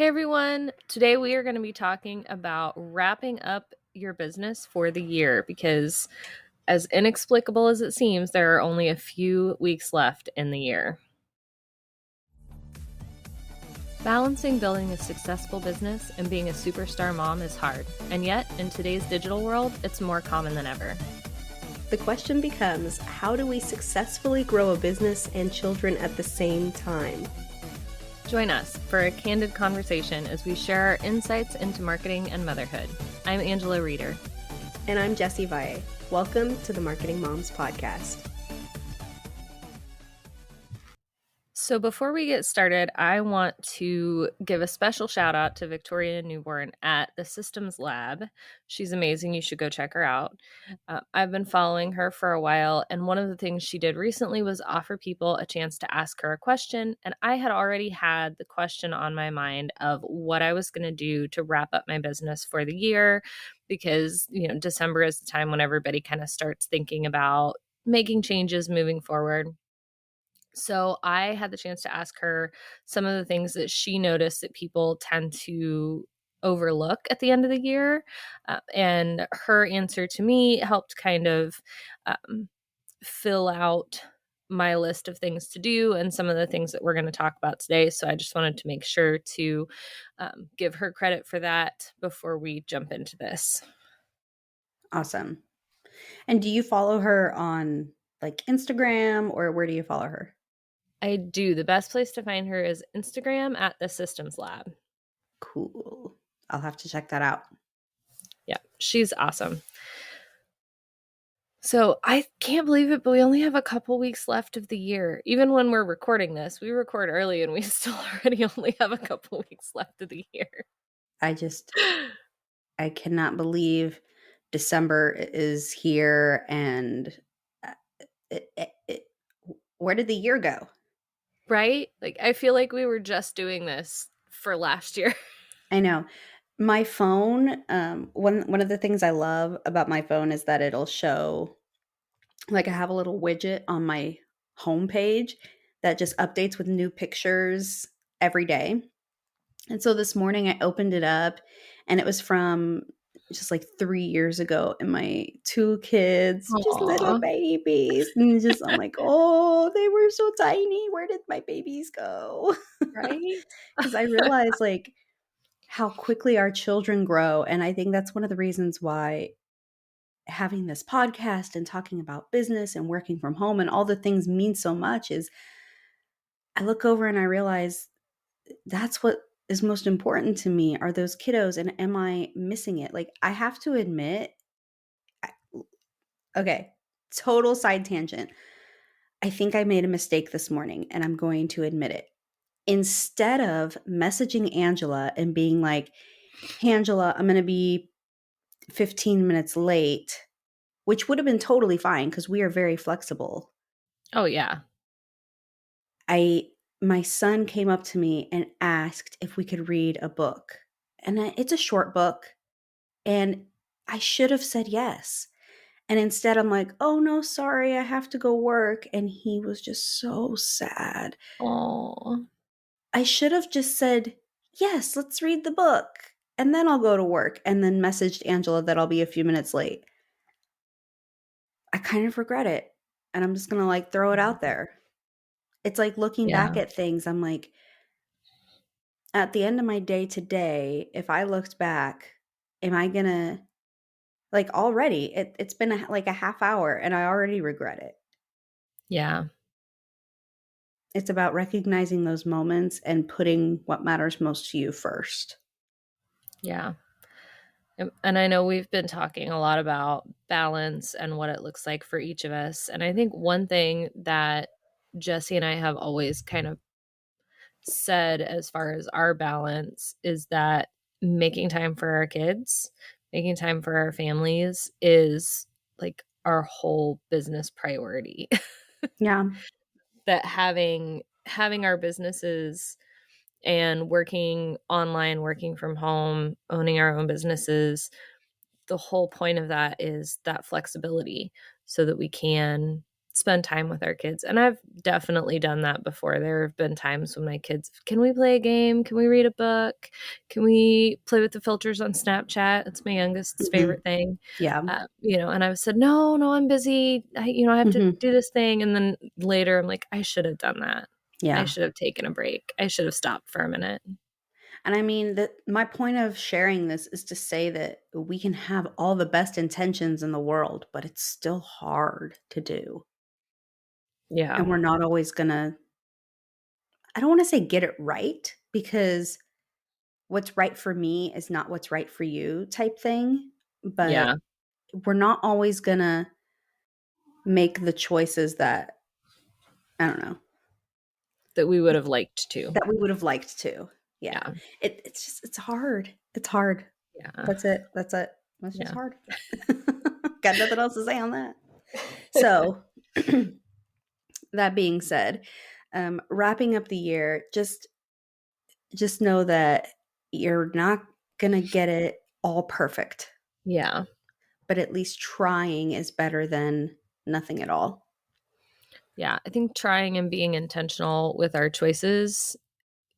Hey everyone, today we are going to be talking about wrapping up your business for the year because, as inexplicable as it seems, there are only a few weeks left in the year. Balancing building a successful business and being a superstar mom is hard, and yet, in today's digital world, it's more common than ever. The question becomes, how do we successfully grow a business and children at the same time? Join us for a candid conversation as we share our insights into marketing and motherhood. I'm Angela Reeder. And I'm Jessie Valle. Welcome to the Marketing Moms Podcast. So before we get started, I want to give a special shout out to Victoria Newborn at the Systems Lab. She's amazing. You should go check her out. I've been following her for a while, and one of the things she did recently was offer people a chance to ask her a question. And I had already had the question on my mind of what I was going to do to wrap up my business for the year, because, December is the time when everybody kind of starts thinking about making changes moving forward. So I had the chance to ask her some of the things that she noticed that people tend to overlook at the end of the year. And her answer to me helped kind of fill out my list of things to do and some of the things that we're going to talk about today. So I just wanted to make sure to give her credit for that before we jump into this. Awesome. And do you follow her on Instagram, or where do you follow her? I do. The best place to find her is Instagram at the Systems Lab. Cool. I'll have to check that out. Yeah, she's awesome. So I can't believe it, but we only have a couple weeks left of the year. Even when we're recording this, we record early and we still already only have a couple weeks left of the year. I cannot believe December is here, and where did the year go? Right? I feel like we were just doing this for last year. I know. My phone, one of the things I love about my phone is that it'll show, I have a little widget on my homepage that just updates with new pictures every day. And so this morning I opened it up, and it was from just 3 years ago, and my two kids, just little Aww. babies. And I'm like, oh, they were so tiny. Where did my babies go? Right? Because I realized how quickly our children grow. And I think that's one of the reasons why having this podcast and talking about business and working from home and all the things mean so much is I look over and I realize that's what is most important to me are those kiddos, and am I missing it? I have to admit, okay, total side tangent. I think I made a mistake this morning, and I'm going to admit it. Instead of messaging Angela and being like, hey, Angela, I'm going to be 15 minutes late, which would have been totally fine because we are very flexible. Oh, yeah. My son came up to me and asked if we could read a book. And it's a short book. And I should have said yes. And instead I'm like, oh no, sorry, I have to go work. And he was just so sad. Oh. I should have just said, yes, let's read the book. And then I'll go to work. And then messaged Angela that I'll be a few minutes late. I kind of regret it. And I'm just going to throw it out there. It's like looking back at things. I'm like, at the end of my day today, if I looked back, am I going to already it's been a half hour and I already regret it. Yeah. It's about recognizing those moments and putting what matters most to you first. Yeah. And I know we've been talking a lot about balance and what it looks like for each of us. And I think one thing that Jessie and I have always kind of said as far as our balance is that making time for our kids, making time for our families is our whole business priority. Yeah. That having our businesses and working online, working from home, owning our own businesses, the whole point of that is that flexibility so that we can spend time with our kids. And I've definitely done that before. There have been times when my kids, can we play a game? Can we read a book? Can we play with the filters on Snapchat? It's my youngest's Mhm. favorite thing. Yeah. And I've said, no, no, I'm busy. I have to Mhm. do this thing. And then later I'm like, I should have done that. I Yeah. should have taken a break. I should have stopped for a minute. And I mean that my point of sharing this is to say that we can have all the best intentions in the world, but it's still hard to do. Yeah. And we're not always gonna, I don't want to say get it right, because what's right for me is not what's right for you type thing. But Yeah. we're not always gonna make the choices that, I don't know, That we would have liked to. that we would have liked to. Yeah. Yeah. It's just, it's hard. It's hard. Yeah. That's it. That's it. That's just Yeah. hard. Got nothing else to say on that. So, that being said, wrapping up the year, just know that you're not gonna get it all perfect, Yeah. but at least trying is better than nothing at all. Yeah. I think trying and being intentional with our choices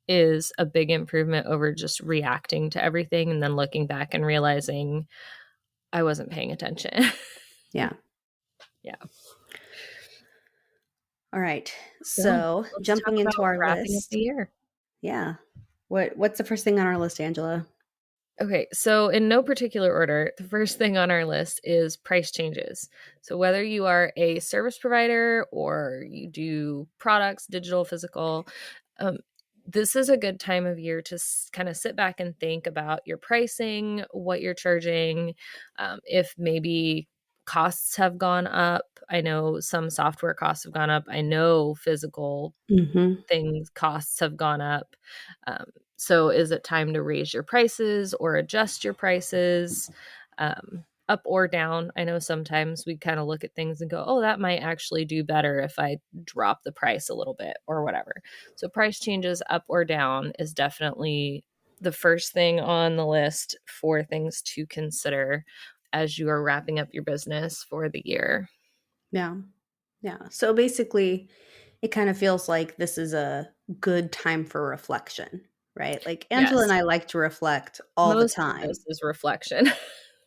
is a big improvement over just reacting to everything and then looking back and realizing I wasn't paying attention. Yeah. Yeah. All right. So So, let's talk jumping into about our wrapping up the list. year. Yeah. What's the first thing on our list, Angela? Okay, so in no particular order, the first thing on our list is price changes. So whether you are a service provider or you do products, digital, physical, um, this is a good time of year to kind of sit back and think about your pricing, what you're charging, if maybe costs have gone up. I know some software costs have gone up. I know physical Mhm. things costs have gone up. Um, so is it time to raise your prices or adjust your prices up or down? I know sometimes we kind of look at things and go, oh, that might actually do better if I drop the price a little bit or whatever. So price changes up or down is definitely the first thing on the list for things to consider as you are wrapping up your business for the year. Yeah. Yeah. So basically, it kind of feels like this is a good time for reflection, right? Like Angela and Yes. I like to reflect all the Most of this time. is reflection.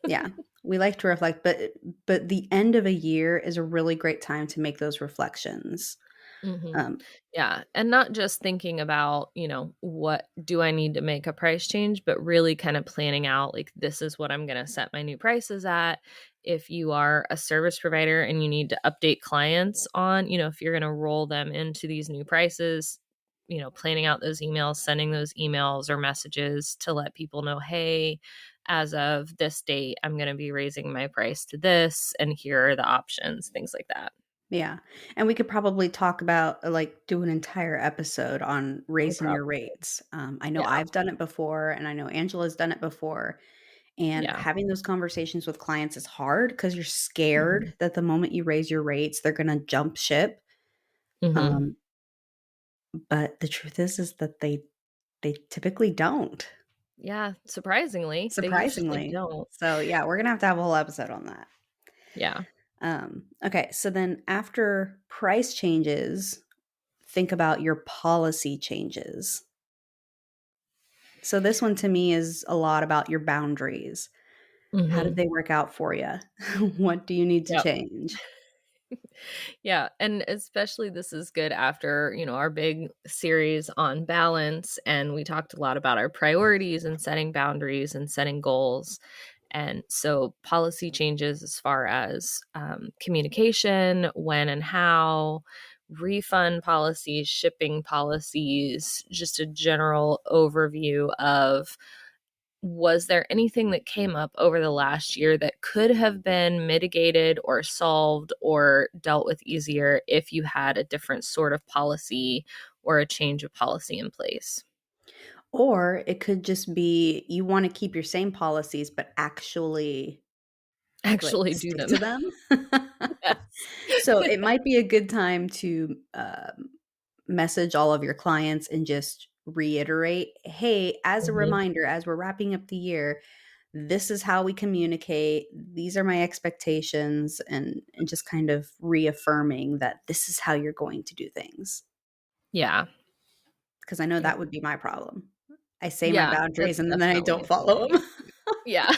Yeah. We like to reflect, but the end of a year is a really great time to make those reflections. Mhm. Um, Yeah, and not just thinking about, what do I need to make a price change, but really kind of planning out like this is what I'm going to set my new prices at. If you are a service provider and you need to update clients on, if you're going to roll them into these new prices, planning out those emails, sending those emails or messages to let people know, hey, as of this date, I'm going to be raising my price to this, and here are the options, things like that. yeah. And we could probably talk about, like, do an entire episode on Oh, raising your probably. rates. I know Yeah. I've done it before, and I know Angela's done it before. And Yeah. having those conversations with clients is hard because you're scared Mhm. that the moment you raise your rates, they're gonna jump ship. Mhm. Um, but the truth is that they typically don't, Yeah, surprisingly, they usually surprisingly. don't. So, yeah, we're gonna have a whole episode on that. Yeah. Okay, so then after price changes, think about your policy changes. So this one to me is a lot about your boundaries. How did Mhm. they work out for you? What do you need to Yep. change? Yeah, and especially this is good after, our big series on balance, and we talked a lot about our priorities and setting boundaries and setting goals. And so policy changes as far as communication, when and how, refund policies, shipping policies, just a general overview of was there anything that came up over the last year that could have been mitigated or solved or dealt with easier if you had a different sort of policy or a change of policy in place? Or it could just be you wanna keep your same policies, but actually, like, Actually do stick them. to them. Yes. So, it might be a good time to, message all of your clients and just reiterate, "Hey, as a Mhm. reminder, as we're wrapping up the year, this is how we communicate. These are my expectations, and just kind of reaffirming that this is how you're going to do things. Yeah. Because I know Yeah. that would be my problem. I say my Yeah, boundaries that's and then I definitely don't a follow thing. them. Yeah.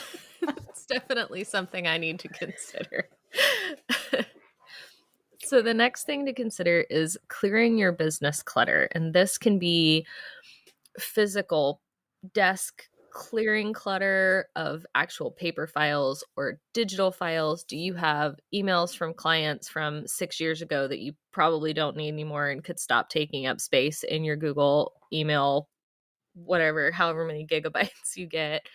It's definitely something I need to consider. So the next thing to consider is clearing your business clutter. And this can be physical desk clearing clutter of actual paper files or digital files. Do you have emails from clients from 6 years ago that you probably don't need anymore and could stop taking up space in your Google email, whatever, however many gigabytes you get,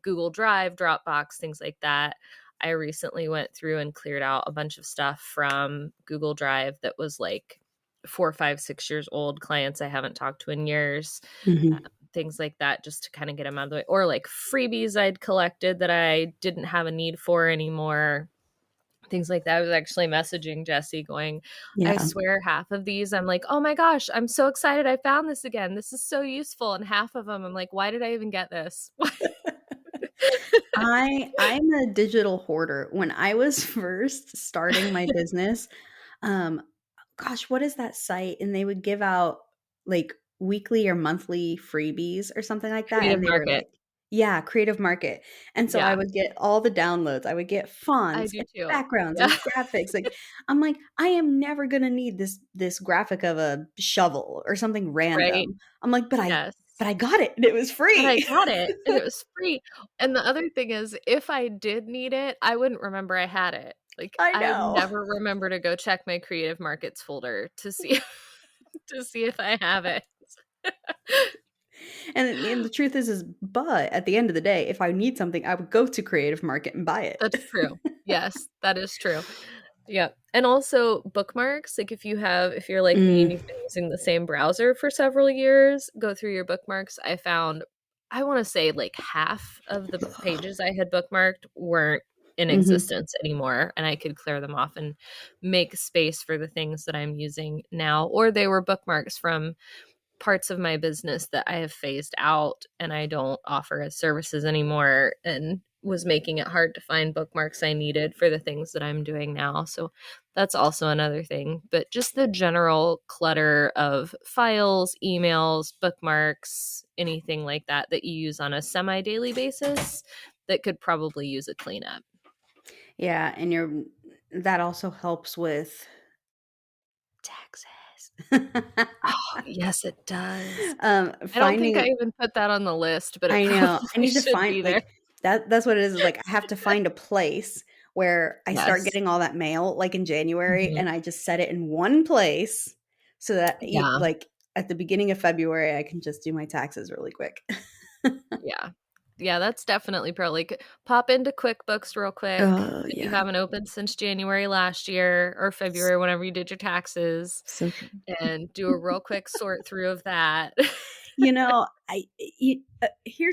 Google Drive, Dropbox, things like that? I recently went through and cleared out a bunch of stuff from Google Drive that was like 4, 5, 6 years old, clients I haven't talked to in years, uh, Mhm. things like that, just to kind of get them out of the way. Or like freebies I'd collected that I didn't have a need for anymore, things like that. I was actually messaging Jessie going, I Yeah. swear half of these, I'm like, oh my gosh, I'm so excited I found this again. This is so useful. And half of them, I'm like, why did I even get this? I'm a digital hoarder. When I was first starting my business, um, gosh, what is that site? And they would give out like weekly or monthly freebies or something like that. Creative And they were Market. like, yeah, Creative Market. And so I Yeah, would get all the downloads. I would get I fonts do and too. backgrounds Yeah, and graphics. Like I'm like, I am never gonna need this graphic of a shovel or something right. random. I'm like, Yes. but I got it and it was But free. I got it and it was free. And the other thing is, if I did need it, I wouldn't remember I had it. Like, I I know. never remember to go check my Creative Markets folder to see to see if I have it. And the truth is but at the end of the day, if I need something, I would go to Creative Market and buy it. That's true. Yes, that is true. Yeah. And also bookmarks, like if you're like me and Mm, you've been using the same browser for several years, go through your bookmarks. I found, I want to say like half of the pages I had bookmarked weren't in mhm. existence anymore, and I could clear them off and make space for the things that I'm using now, or they were bookmarks from parts of my business that I have phased out and I don't offer as services anymore, and was making it hard to find bookmarks I needed for the things that I'm doing now. So that's also another thing. But just the general clutter of files, emails, bookmarks, anything like that that you use on a semi daily basis that could probably use a cleanup. Yeah, and that also helps with taxes. Oh, yes, it does. I don't think I Finding even put that on the list, but it I know. I probably need to should find be there. like that's what it is like I have to find a place where I start Yes. getting all that mail like in January Mhm. and I just set it in one place so that Yeah. like at the beginning of February I can just do my taxes really quick. Yeah. Yeah, that's definitely pro like, pop into QuickBooks real quick Oh, if you yeah. haven't opened since January last year or S February, whenever you did your taxes, so true. and do a real quick sort through of that. Here's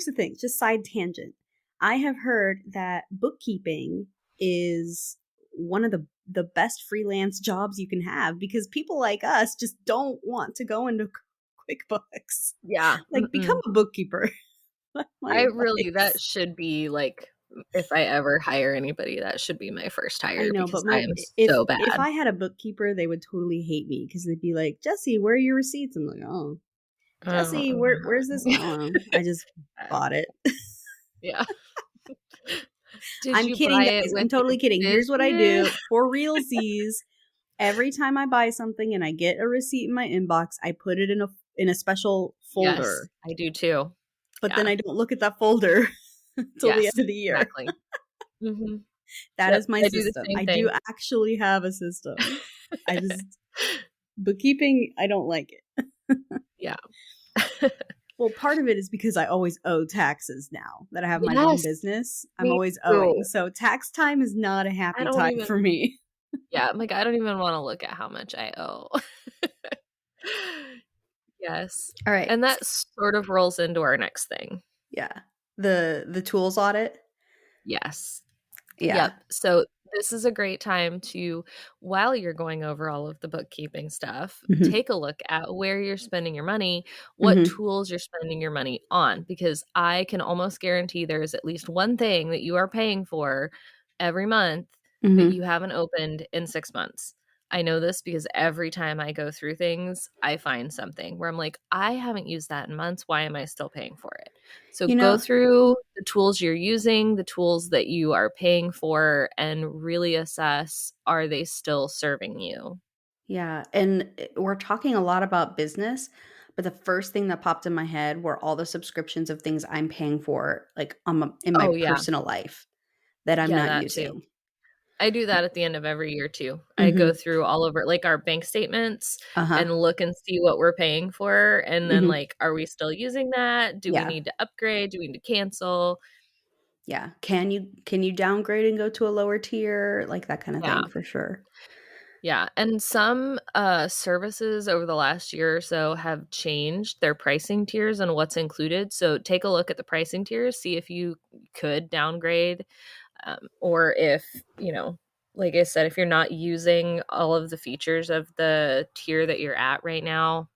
the thing, just side tangent. I have heard that bookkeeping is one of the best freelance jobs you can have because people like us just don't want to go into QuickBooks. Yeah, Like, become a bookkeeper. That's my I really that advice. should be, like, if I ever hire anybody, that should be my first I hire know, because but I my am if so if bad. I had a bookkeeper, they would totally hate me because they'd be like, "Jesse, where are your receipts?" I'm like, "Oh, Jesse, where's this?" Oh, I just bought it. Yeah. Did I'm you kidding, buy it guys. I'm with totally your kidding. Here's what I business? do for realsies. Every time I buy something and I get a receipt in my inbox, I put it in a special Yes, folder. I do too. But then Yeah. I don't look at that folder until the Yes, end of the year. exactly. Mhm. That Yep, is my I do the system. same I do thing. actually have a system. I just bookkeeping, I don't like it. Yeah. Well, part of it is because I always owe taxes now that I have my own Yes, business. I'm me always owing. too. So tax time is not a I happy don't time even for me. Yeah, I'm like, I don't even wanna look at how much I owe. Yes, All right. and that sort of rolls into our next thing. Yeah. The tools audit. Yes. Yeah. Yep. So this is a great time to, while you're going over all of the bookkeeping stuff, Mhm. take a look at where you're spending your money, what Mhm. tools you're spending your money on, because I can almost guarantee there's at least one thing that you are paying for every month that you Mhm. haven't opened in 6 months. I know this because every time I go through things, I find something where I'm like, I haven't used that in months. Why am I still paying for it? So You go know, through the tools you're using, the tools that you are paying for, and really assess, are they still serving you? yeah, and we're talking a lot about business, but the first thing that popped in my head were all the subscriptions of things I'm paying for, like, in my Oh, yeah. personal life that I'm Yeah, not that too. using. I do that at the end of every year too. I go Mhm. through all over like our bank statements Uh-huh. and look and see what we're paying for and then Mhm. like, are we still using that? Do we Yeah. need to upgrade? Do we need to cancel? Yeah. Can you downgrade and go to a lower tier? Like, that kinda Yeah. thing for sure. Yeah, and some, services over the last year or so have changed their pricing tiers and what's included, so take a look at the pricing tiers, see if you could downgrade, or if, like I said, if you're not using all of the features of the tier that you're at right now,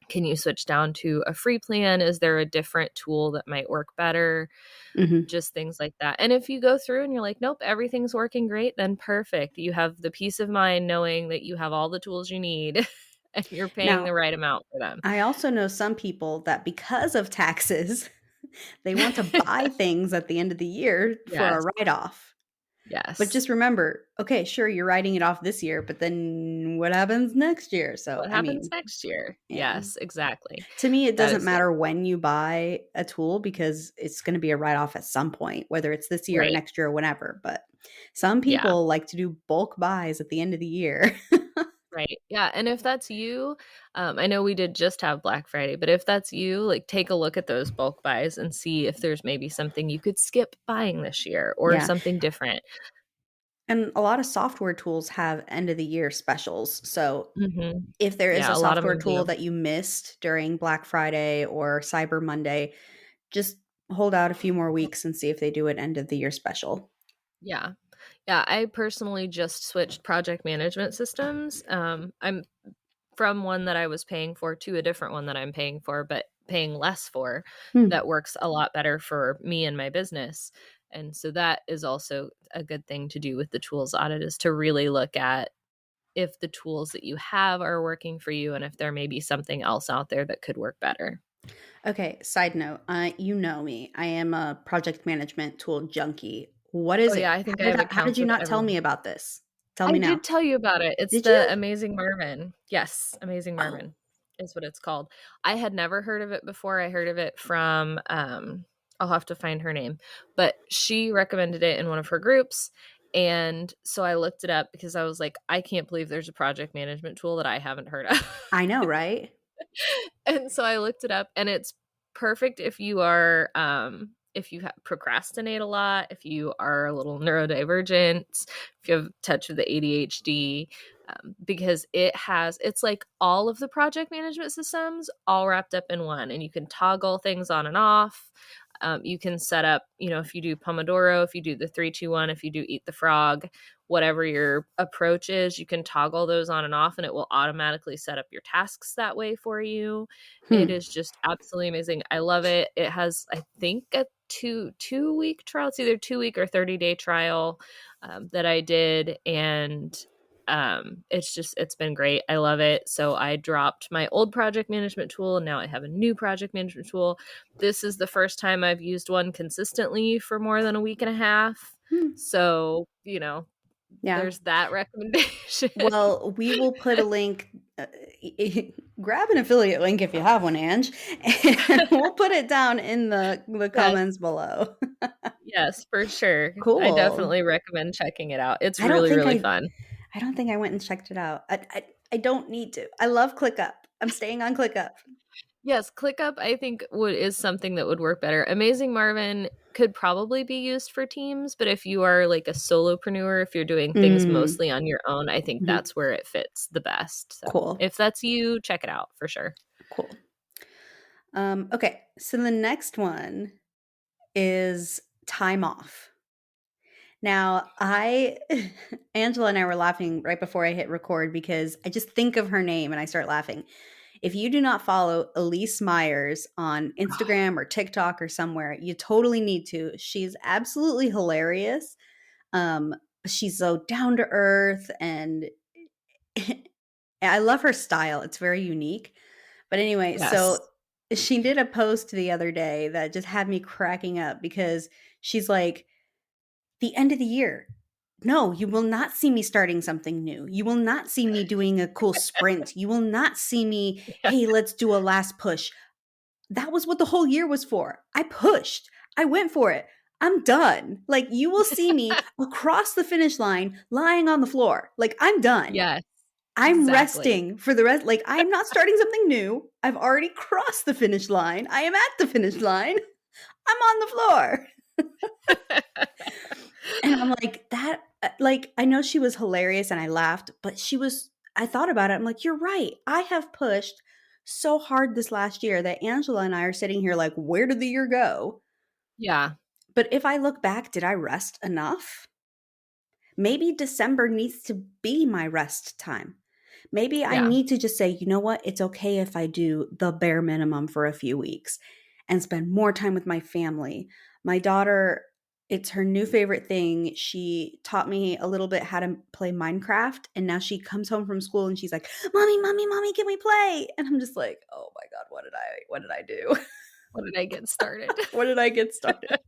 can you switch down to a free plan? Is there a different tool that might work better? Mhm. Just things like that. And if you go through and you're like, "Nope, everything's working great," then perfect. You have the peace of mind knowing that you have all the tools you need and you're paying the Now, right amount for them. I also know some people that because of taxes, they want to buy things at the end of the year for a Yes, write-off. But yes. just remember, okay, sure, you're writing it off this year, but then what happens next year? So, What I happens mean, next year? yeah. Yes, exactly. To me, it That doesn't is so matter when you buy a tool because it's gonna be a write-off at some point, whether it's this year or right. next year or whenever, but some Yeah, people like to do bulk buys at the end of the year. right. Yeah, and if that's you, I know we did just have Black Friday, but if that's you, like, take a look at those bulk buys and see if there's maybe something you could skip buying this year or Yeah, something different. and a lot of software tools have end of the year specials, so Mhm. if there is Yeah, a a lot of software them tool do. that you missed during Black Friday or Cyber Monday, just hold out a few more weeks and see if they do an end of the year special. Yeah. Yeah, I personally just switched project management systems. I'm from one that I was paying for to a different one that I'm paying for, but paying less for, Hmm. that works a lot better for me and my business. And so that is also a good thing to do with the tools audit, is to really look at if the tools that you have are working for you and if there may be something else out there that could work better. Okay, side note, you know me. I am a project management tool junkie. What Oh is yeah, it? I think I have How did accounts you with not tell me everyone. about this? Tell I me did now. tell you about it. It's Did you? the Amazing Marvin. Yes, Amazing Oh, Marvin is what it's called. I had never heard of it before. I heard of it from, I'll have to find her name, but she recommended it in one of her groups. And so I looked it up because I was like, I can't believe there's a project management tool that I haven't heard of. I know, right? And so I looked it up and it's perfect if you are if you procrastinate a lot, if you are a little neurodivergent, if you have a touch of the ADHD, because it's like all of the project management systems all wrapped up in one, and you can toggle things on and off. You can set up, if you do Pomodoro, if you do the 3-2-1, if you do Eat the Frog, whatever your approach is, you can toggle those on and off and it will automatically set up your tasks that way for you. It Hmm. is just absolutely amazing. I love it. It has, I think, a two week trial. It's either 2 week or 30-day trial that I did. And it's been great. I love it. So I dropped my old project management tool and now I have a new project management tool. This is the first time I've used one consistently for more than a week and a half. Hmm. So, Yeah. there's that recommendation. Well, we will put a link. Grab an affiliate link if you have one, Ange, and we'll put it down in the Yes. comments below. Yes, for sure. I Cool. definitely recommend checking it out. It's I don't really, think really I fun. I don't think I went and checked it out. I don't need to. I love ClickUp. I'm staying on ClickUp. Yes, ClickUp, I think, would is something that would work better. Amazing Marvin could probably be used for teams, but if you are like a solopreneur, if you're doing things Mm, mostly on your own, I think mhm. that's where it fits the best. So, Cool, if that's you, check it out for sure. cool. Okay, so the next one is time off. Now, I Angela and I were laughing right before I hit record because I just think of her name and I start laughing. If you do not follow Elise Myers on Instagram or TikTok or somewhere, you totally need to. She's absolutely hilarious. Um, she's so down to earth and I love her style. It's very unique. But anyway, Yes. so she did a post the other day that just had me cracking up because she's like, the end of the year. No, you will not see me starting something new. You will not see me doing a cool sprint. You will not see me, Yeah. hey, let's do a last push. That was what the whole year was for. I pushed. I went for it. I'm done. Like you will see me across the finish line lying on the floor. Like I'm done. Yes, I'm exactly. resting for the rest. Like I'm not starting something new. I've already crossed the finish line. I am at the finish line. I'm on the floor. And I'm like, that, like, I know she was hilarious and I laughed, but I thought about it. I'm like, you're right. I have pushed so hard this last year that Angela and I are sitting here like, where did the year go? Yeah, But if I look back, did I rest enough? Maybe December needs to be my rest time. Maybe I yeah, need to just say, you know what? It's okay if I do the bare minimum for a few weeks and spend more time with my family. My daughter, it's her new favorite thing. She taught me a little bit how to play Minecraft. And now she comes home from school and she's like, Mommy, Mommy, Mommy, can we play? And I'm just like, oh my God, what did I do? what did I get started? What did I get started?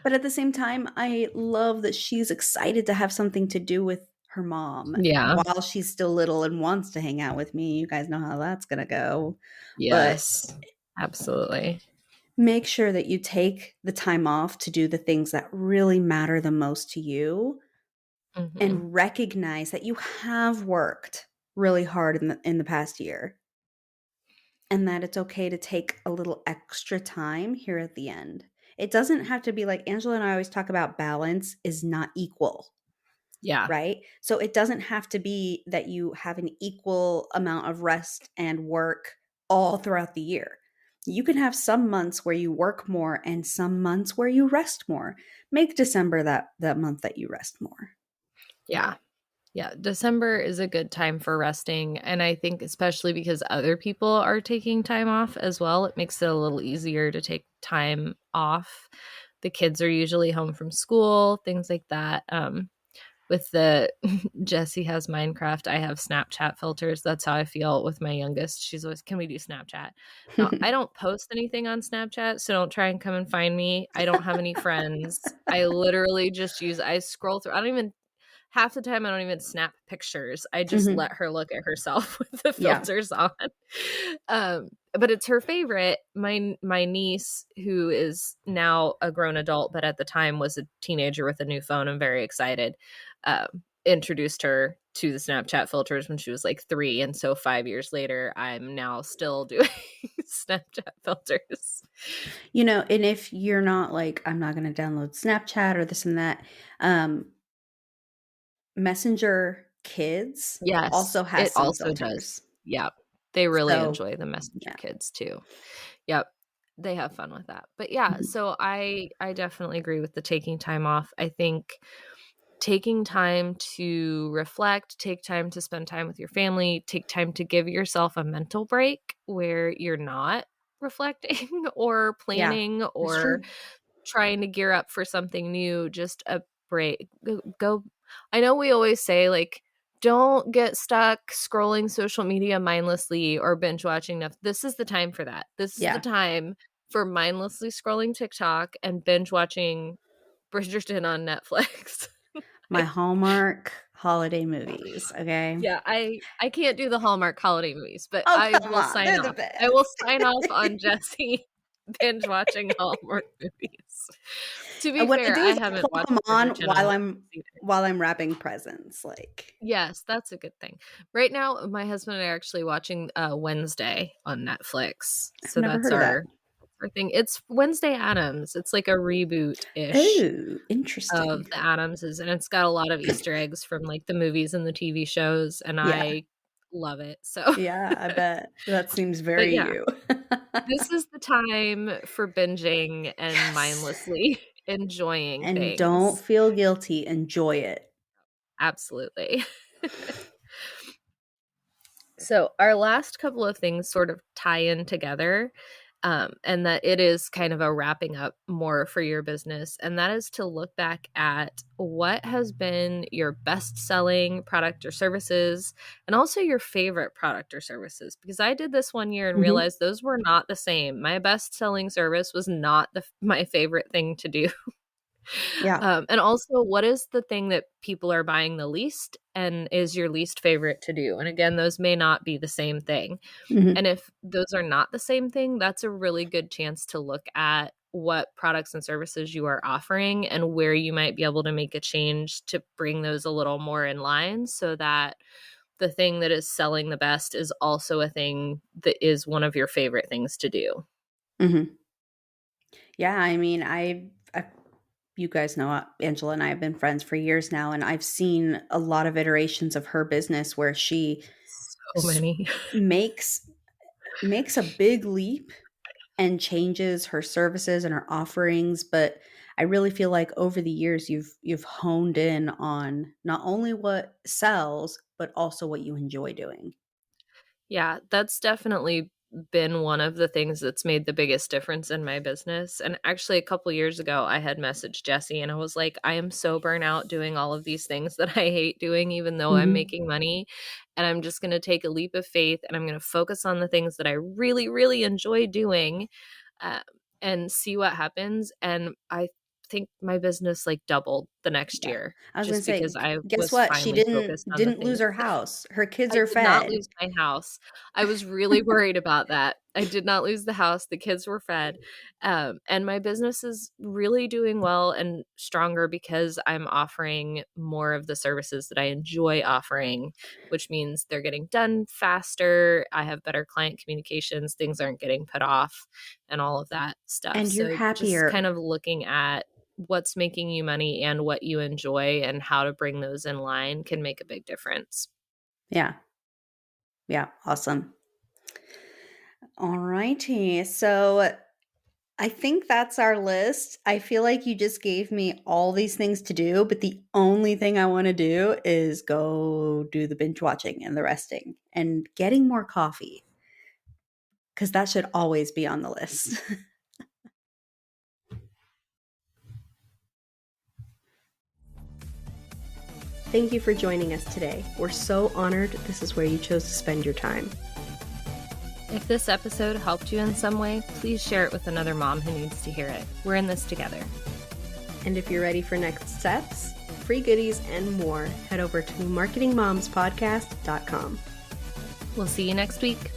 But at the same time, I love that she's excited to have something to do with her mom Yeah, while she's still little and wants to hang out with me. You guys know how that's going to go. But yes, absolutely. make sure that you take the time off to do the things that really matter the most to you Mhm. and recognize that you have worked really hard in the past year and that it's okay to take a little extra time here at the end. It doesn't have to be like Angela and I always talk about balance is not equal. Yeah, Right? So it doesn't have to be that you have an equal amount of rest and work all throughout the year. You can have some months where you work more and some months where you rest more. Make December that month that you rest more. yeah. Yeah, December is a good time for resting, and I think especially because other people are taking time off as well, it makes it a little easier to take time off. The kids are usually home from school, things like that. With the Jessie has Minecraft, I have Snapchat filters. That's how I feel with my youngest. She's always, can we do Snapchat? Now, I don't post anything on Snapchat, so don't try and come and find me. I don't have any friends. I literally just I scroll through. I don't even half the time I don't even snap pictures. I just Mhm. let her look at herself with the Yeah. filters on. But it's her favorite. My niece, who is now a grown adult, but at the time was a teenager with a new phone and very excited, introduced her to the Snapchat filters when she was like 3. And so 5 years later, I'm now still doing Snapchat filters. And if you're not like, I'm not going to download Snapchat or this and that, um, Messenger Kids Yes, also it has some also does. filters. Yep. They really So, enjoy the Messenger yeah. kids too. Yep. They have fun with that. But yeah, Mhm. so I definitely agree with the taking time off. I think taking time to reflect, take time to spend time with your family, take time to give yourself a mental break where you're not reflecting or Yeah. planning It's or true. trying to gear up for something new, just a break. Go. I know we always say, like, don't get stuck scrolling social media mindlessly or binge watching enough. This is the time for that. This is the Yeah. time for mindlessly scrolling TikTok and binge watching Bridgerton on Netflix. My Hallmark holiday movies, okay? Yeah, I can't do the Hallmark holiday movies, but Oh, I come will on, sign they're the off. I will best. sign off on Jesse binge watching Hallmark movies. To be What I fair, do I is I haven't plop watched them on Bridgerton on Netflix either. while I'm wrapping presents, like Yes, that's a good thing. Right now, my husband and I are actually watching Wednesday on Netflix. I've So never that's heard of that. our thing. It's Wednesday Addams. It's like a reboot-ish Oh, of interesting. the Addamses, and it's got a lot of Easter eggs from like the movies and the TV shows, and Yeah. I love it. So, Yeah, I bet. That seems but very yeah, you. this is the time for binging and Yes. mindlessly. enjoying And don't things. feel guilty. Enjoy it. Absolutely. So, our last couple of things sort of tie in together, and that it is kind of a wrapping up more for your business. And that is to look back at what has been your best selling product or services, and also your favorite product or services. Because I did this one year and Mhm. realized those were not the same. My best selling service was not my favorite thing to do. Yeah. And also, what is the thing that people are buying the least and is your least favorite to do? And again, those may not be the same thing. And Mhm. if those are not the same thing, that's a really good chance to look at what products and services you are offering and where you might be able to make a change to bring those a little more in line so that the thing that is selling the best is also a thing that is one of your favorite things to do. Mhm. Yeah, I mean, I you guys know, Angela and I have been friends for years now, and I've seen a lot of iterations of her business where she So s many. makes makes a big leap and changes her services and her offerings, but I really feel like over the years you've honed in on not only what sells, but also what you enjoy doing. Yeah, that's definitely been one of the things that's made the biggest difference in my business. And actually, a couple years ago, I had messaged Jessie and I was like, I am so burnt out doing all of these things that I hate doing, even though I'm Mhm. making money. And I'm just going to take a leap of faith and I'm going to focus on the things that I really, really enjoy doing, uh, and see what happens. And I think my business like doubled the next Yeah. year I was gonna just say, because I guess was what? She finally didn't focused on the didn't lose things. her house. Her kids I are did not fed. lose my house. I was really worried about that. I did not lose the house. The kids were fed. And my business is really doing well and stronger because I'm offering more of the services that I enjoy offering, which means they're getting done faster. I have better client communications. Things aren't getting put off and all of that stuff. And you're So just kind happier. of looking at what's making you money and what you enjoy and how to bring those in line can make a big difference. Yeah. Yeah, awesome. All righty. So I think that's our list. I feel like you just gave me all these things to do, but the only thing I want to do is go do the binge watching and the resting and getting more coffee because that should always be on the list. Thank you for joining us today. We're so honored this is where you chose to spend your time. If this episode helped you in some way, please share it with another mom who needs to hear it. We're in this together. And if you're ready for next steps, free goodies, and more, head over to marketingmomspodcast.com. We'll see you next week.